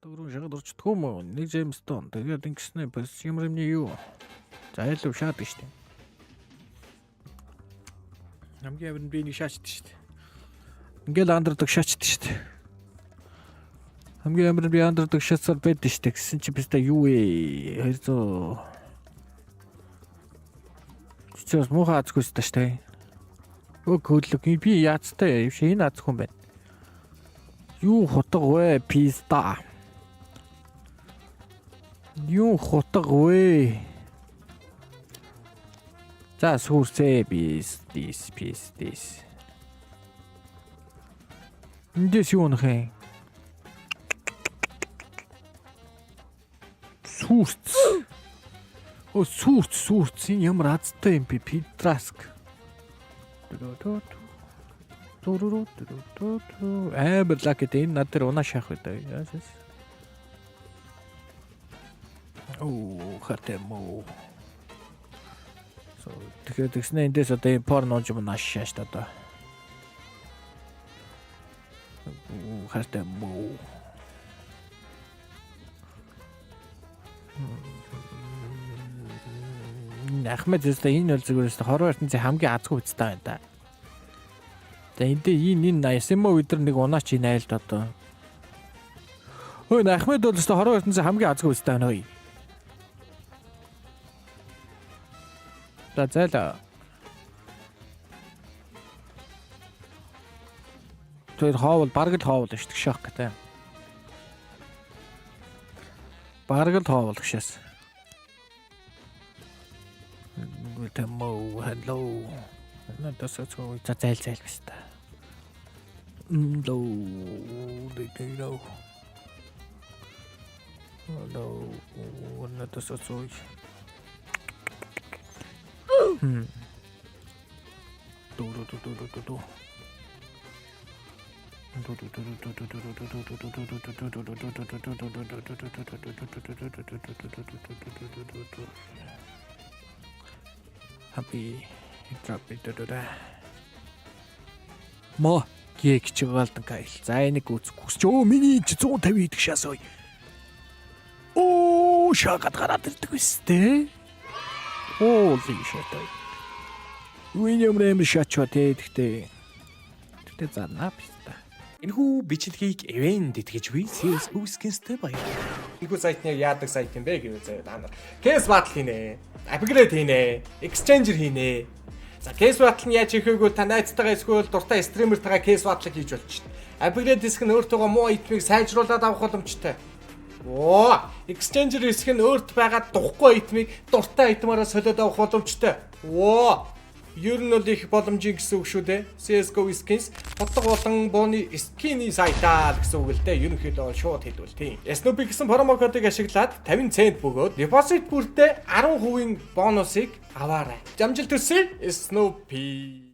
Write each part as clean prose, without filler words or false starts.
Дөрөв шахад орчдгүй мө. Нэг Джеймс Тон. Тэгээд ингэснэ бас ямар юм юу? За ялв шаад штэ. Хамгийн авир нь би нэг шаачд штэ. Ингээл андердаг шаачд штэ. Хамгийн авир нь би андердаг шаацаар байд штэ. Гэсэн чи бистэ юу вэ? 200. Чичээс муухай азгүйс та штэ. Хөдлөг би яацтай биш энэ аз хүн байна. Юу хотог вэ? Писта. Юу хотог вэ? За сүрсээ бис. Эндээс юу нөхөө? Сүрц. О сүрц ямар азтай юм би Петраск. Амар лакет энэ надад унаа шахах үү. Оо хатемо. Тэгэхээр тэгснэ эндээс одоо энэ порно юм наашааш та одоо. Хатемо. Ахмад зөвхөн энэ бол зөвхөн 20 ертөнцийн хамгийн азгүй үстэй байна да. За энэ энэ ясэмо өдөр нэг унаач энэ айлд одоо. Хөөе Ахмад бол 20 ертөнцийн хамгийн азгүй үстэй байна хөөе. За зайлаа. Тэр хоол бараг л хоол шүү дээ шок гэдэг. Бараг л хоол гэшээс. Тэмо hello. Надад соцоо зайл биш та. Лоо. Hello. Надад соцоо. Happy drop it да. Мо гэг чигаалдан кайл. За энийг үзэх. Өө миний 150 идэх шаас ой. Оо шагад гараад ирдэг үстэй. Holy shit. Уиньям рэм шачва тэгтээ. Тэгтээ зарнаа биста. Энэхүү бичлэгийг event итгэж би CS:GO skins-тэй баяр. Энэхүү сайтны яадаг сайт юм бэ гэвэл заяа та нар. Case battle хийнэ. Upgrade хийнэ. Exchanger хийнэ. За case battle нь яаж хийхээгүй та найзтайгаа эсвэл дуртай стримертайгаа case battle хийж болчихно. Upgrade диск нь өөртөө муу итмийг сайжруулад авах боломжтой. Оо, Exchanger диск нь өөрт байгаа духгүй итмийг дуртай итмаараа солиод авах боломжтой. Оо. Ер нь бол их боломжийн гэсэн үг шүү дээ. CS:GO skins бодлого болон бууны скины сайтаа гэсэн үг л дээ. Ерөнхийдөө шууд хэлбэл тийм. Snoopy гэсэн промо кодыг ашиглаад 50 цент бөгөөд депозит бүртээ 10% бонусыг аваарай. Амжилт хүсье Snoopy.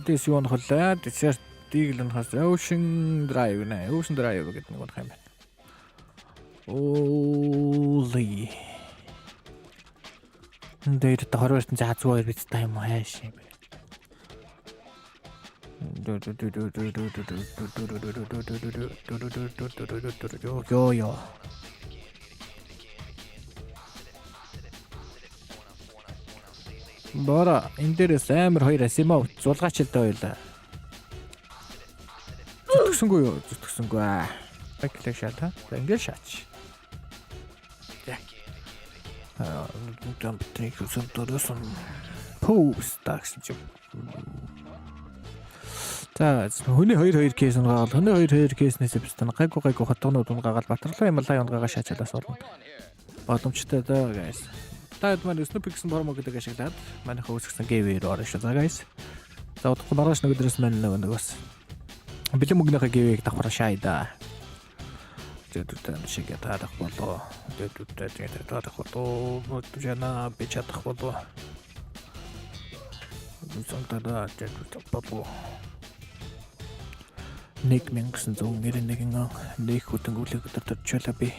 This one холлаа. Desert Eagle has Ocean Drive нэ. Ocean Drive гэдэг нэг болох юм байна. Holy. Дээр 20 ертөнцийн хазгүй биз та юм хайш юм. Йо. Бара энэ дээрээс амар хоёр асимаа зулгаачтай байлаа. Зүтгсэнгүй юу? Зүтгсэнгүй аа. Бэклэг шата. Ингээд шаач. Там трек сумторсон пост такс чи. За хүний 2 кейс унгаал. Хүний 2 кейснээс бистэн гайгүй хотгонууд унгаал батрлаа юмлаа унгагаа шаачалаас болно. Боломжтой даа guys. Таад маань Snoopy гэсэн промо гэдэг ашиглаад манайхаа үүсгэсэн гэвээр орно шүү. За guys. За удахгүй маргааш нэг өдрөөс маань нөгөөс. Бэлэн мөнгөнийхөө гэвийг давхар шайда. Тэдүүтэй шиг ятадах болоо. Тэдүүтэй ятадах болоо. Жана бичадах болоо. Зүсантада тэдүүтэй болоо. 1991 нэг хөтөнгөлөг өдөртөчлөө би.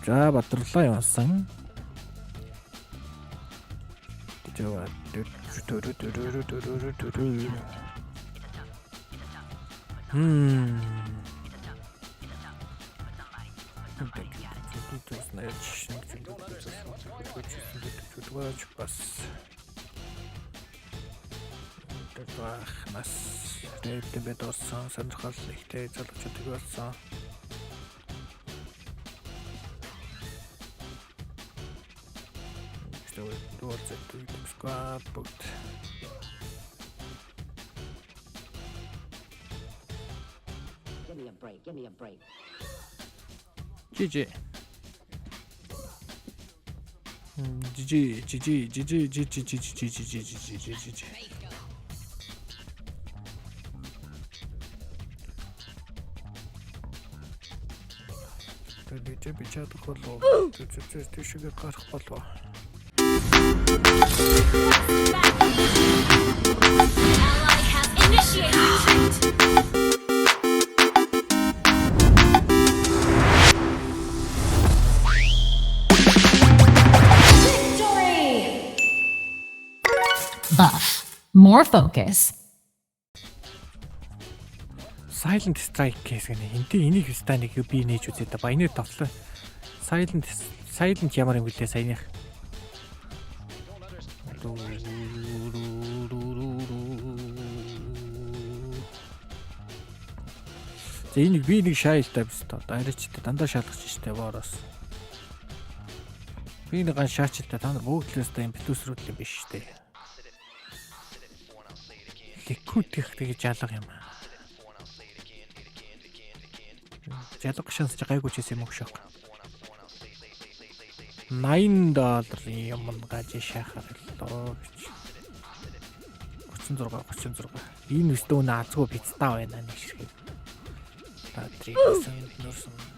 За батрлаа явсан. Тэжээ Нас дэвтэбэд орсон сонирхол ихтэй залуучуудыг болсон. Дуурзэт squad бүгд. Give me a break. GG. Тэгэ бичээд болов. Тэшигээ гарах болов. Ally has initiated retreat. Victory! Buff. More focus. Silent Strike case гэнэ. Энтэй энийг станыг би нээж үзээ да. Баяны тоглоо. Silent ямар юм гэлээ саяных. За энийг би нэг шаялтай биз тоо. Дайрчтай дандаа шалгаж штэ вороос. Би нэг ган шаачтай та нар бүгд л өстэй плюсрүүл биш штэ. Ликут их тэгж жалга юм. Жалга шанс ч гайгүй ч юм уу шок. $9 юм гаж шахаар лөө. 36. Энэ өстөө наазгүй пиццаа байна нэг шиг. Та 3% нөрсөн.